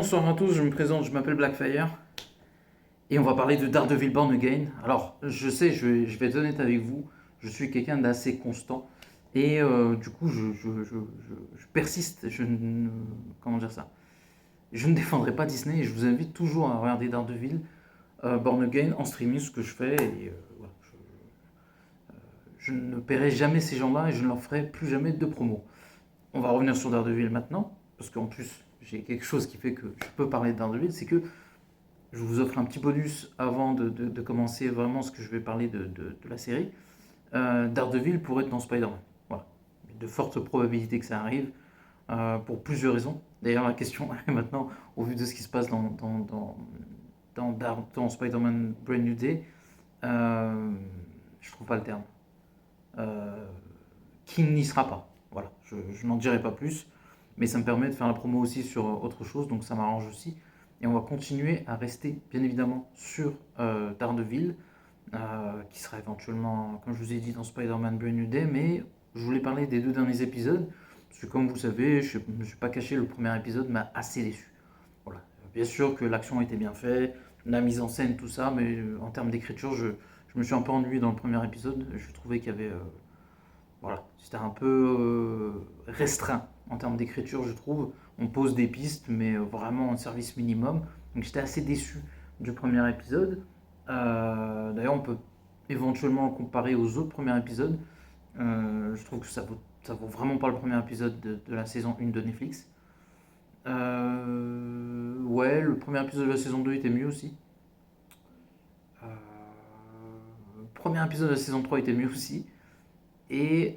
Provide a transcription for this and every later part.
Bonsoir à tous, je me présente, je m'appelle Blackfire et on va parler de Daredevil Born Again. Alors, je sais, je vais être honnête avec vous, je suis quelqu'un d'assez constant et du coup, je persiste, comment dire ça, je ne défendrai pas Disney et je vous invite toujours à regarder Daredevil Born Again en streaming, ce que je fais et voilà, je ne paierai jamais ces gens-là et je ne leur ferai plus jamais de promo. On va revenir sur Daredevil maintenant, parce qu'en plus, j'ai quelque chose qui fait que je peux parler de Daredevil, c'est que je vous offre un petit bonus avant de commencer vraiment ce que je vais parler de la série. Daredevil pourrait être dans Spider-Man. Voilà. Il y a de fortes probabilités que ça arrive, pour plusieurs raisons. D'ailleurs, la question est maintenant, au vu de ce qui se passe dans Spider-Man Brand New Day, je trouve pas le terme. Euh, qui n'y sera pas. Voilà, je n'en dirai pas plus, mais ça me permet de faire la promo aussi sur autre chose, donc ça m'arrange aussi. Et on va continuer à rester, bien évidemment, sur Daredevil, qui sera éventuellement, comme je vous ai dit, dans Spider-Man Brand New Day, mais je voulais parler des 2 derniers épisodes, parce que comme vous le savez, je ne me suis pas caché, le premier épisode m'a assez déçu. Voilà. Bien sûr que l'action était bien faite, la mise en scène, tout ça, mais en termes d'écriture, je me suis un peu ennuyé dans le premier épisode. Je trouvais qu'il y avait voilà, c'était un peu restreint en termes d'écriture, je trouve. On pose des pistes, mais vraiment en service minimum. Donc j'étais assez déçu du premier épisode. D'ailleurs, on peut éventuellement le comparer aux autres premiers épisodes. Je trouve que ça vaut vraiment pas le premier épisode de la saison 1 de Netflix. Ouais, le premier épisode de la saison 2 était mieux aussi. Le premier épisode de la saison 3 était mieux aussi. Et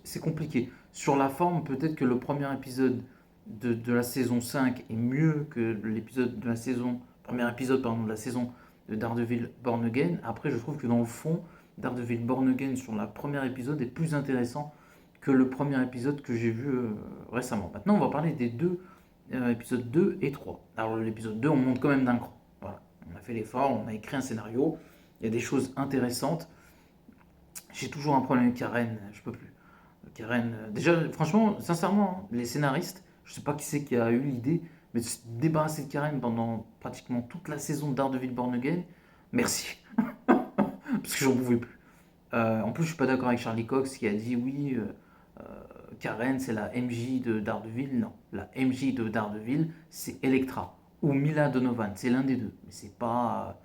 c'est compliqué. Sur la forme, peut-être que le premier épisode de la saison 5 est mieux que l'épisode de la saison, premier épisode pardon, de la saison de Daredevil Born Again. Après, je trouve que dans le fond, Daredevil Born Again sur le premier épisode est plus intéressant que le premier épisode que j'ai vu récemment. Maintenant, on va parler des deux épisodes 2 et 3. Alors, l'épisode 2, on monte quand même d'un cran. Voilà. On a fait l'effort, on a écrit un scénario, il y a des choses intéressantes. J'ai toujours un problème avec Karen, je peux plus. Karen, déjà, franchement, sincèrement, hein, les scénaristes, je sais pas qui c'est qui a eu l'idée, mais de se débarrasser de Karen pendant pratiquement toute la saison de Daredevil Born Again, merci. Parce que j'en pouvais plus. En plus, je suis pas d'accord avec Charlie Cox qui a dit oui, Karen c'est la MJ de Daredevil. Non, la MJ de Daredevil, c'est Elektra ou Mila Donovan, c'est l'un des deux. Mais c'est pas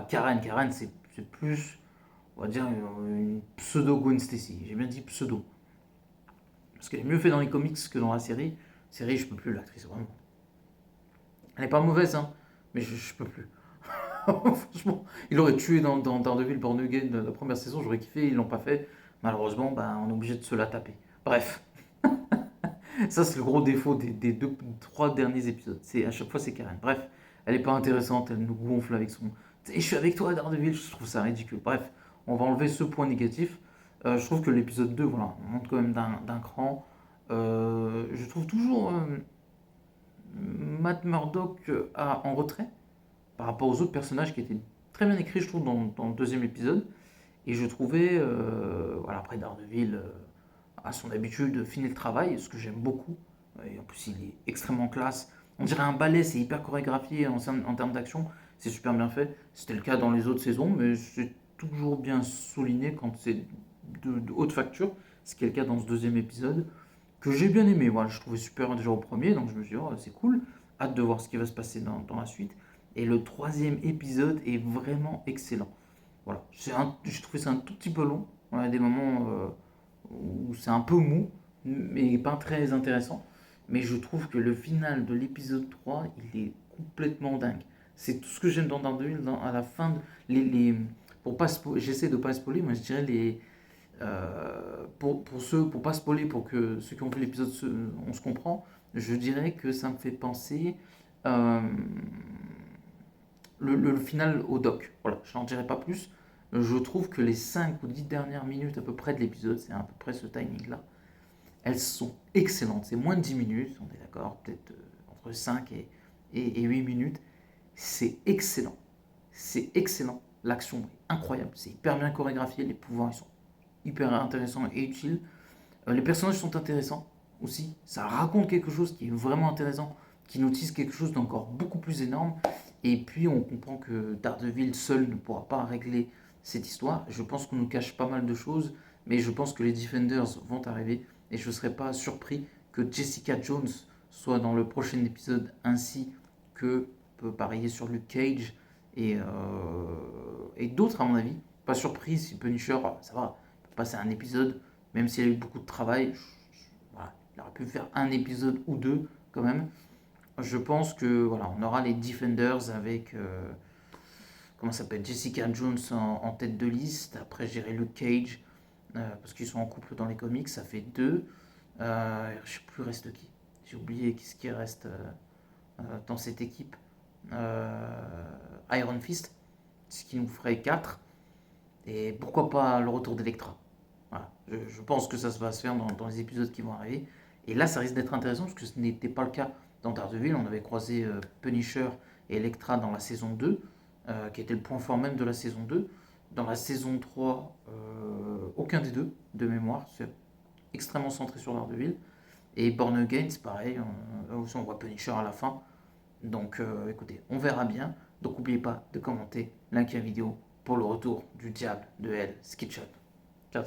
Karen. Karen, c'est plus, on va dire, une pseudo Gwen Stacy. J'ai bien dit pseudo. Parce qu'elle est mieux faite dans les comics que dans la série. Série, je peux plus, l'actrice, vraiment. Elle est pas mauvaise, hein, mais je peux plus. Franchement, il aurait tué dans Daredevil Born Again la première saison, j'aurais kiffé, ils l'ont pas fait. Malheureusement, ben, on est obligé de se la taper. Bref, ça c'est le gros défaut des 3 derniers épisodes. C'est à chaque fois c'est Karen. Bref, elle est pas intéressante, elle nous gonfle avec son. Et je suis avec toi, Daredevil, je trouve ça ridicule. Bref, on va enlever ce point négatif. Je trouve que l'épisode 2, voilà, on monte quand même d'un cran. Je trouve toujours Matt Murdock en retrait par rapport aux autres personnages qui étaient très bien écrits, je trouve, dans le deuxième épisode. Et je trouvais, voilà, après Daredevil, à son habitude, finir le travail, ce que j'aime beaucoup. Et en plus, il est extrêmement classe. On dirait un ballet, c'est hyper chorégraphié en termes d'action, c'est super bien fait. C'était le cas dans les autres saisons, mais c'est toujours bien souligné quand c'est de haute facture, ce qui est le cas dans ce deuxième épisode, que j'ai bien aimé. Voilà, je trouvais super déjà au premier, donc je me suis dit, oh, c'est cool, hâte de voir ce qui va se passer dans la suite. Et le troisième épisode est vraiment excellent. Voilà, j'ai trouvé ça un tout petit peu long. On a des moments où c'est un peu mou, mais pas très intéressant. Mais je trouve que le final de l'épisode 3 il est complètement dingue. C'est tout ce que j'aime dans Daredevil, à la fin, pour pas j'essaie de pas spoiler, moi je dirais pour pas spoiler, pour que ceux qui ont vu l'épisode, on se comprend, je dirais que ça me fait penser euh, le final au doc. Voilà, je n'en dirai pas plus. Je trouve que les 5 ou 10 dernières minutes à peu près de l'épisode, c'est à peu près ce timing-là, elles sont excellentes. C'est moins de 10 minutes, on est d'accord, peut-être entre 5 et 8 minutes. C'est excellent. C'est excellent. L'action est incroyable. C'est hyper bien chorégraphié. Les pouvoirs ils sont hyper intéressants et utiles. Les personnages sont intéressants. aussi. Ça raconte quelque chose qui est vraiment intéressant, qui nous tisse quelque chose d'encore beaucoup plus énorme. Et puis on comprend que Daredevil seul ne pourra pas régler cette histoire. Je pense qu'on nous cache pas mal de choses, mais je pense que les Defenders vont arriver. Et je ne serais pas surpris que Jessica Jones soit dans le prochain épisode, ainsi que peut parier sur Luke Cage et d'autres à mon avis. Pas surpris si Punisher, ça va, peut passer un épisode, même s'il a eu beaucoup de travail. Voilà, il aurait pu faire un épisode ou deux quand même. Je pense que voilà, on aura les Defenders avec comment ça s'appelle, Jessica Jones en tête de liste. Après, j'irai Luke Cage parce qu'ils sont en couple dans les comics, ça fait deux. Je sais plus reste qui. J'ai oublié qui ce qui reste dans cette équipe. Iron Fist, ce qui nous ferait 4. Et pourquoi pas le retour d'Electra. Voilà. Je pense que ça va se faire dans les épisodes qui vont arriver. Et là, ça risque d'être intéressant parce que ce n'était pas le cas dans Daredevil. On avait croisé Punisher et Electra dans la saison 2, qui était le point fort même de la saison 2. Dans la saison 3, aucun des deux, de mémoire. C'est extrêmement centré sur Daredevil. Et Born Again, c'est pareil. On voit Punisher à la fin. Donc écoutez, on verra bien. Donc n'oubliez pas de commenter, liker la vidéo pour le retour du diable de Hell Skitchup. Ciao.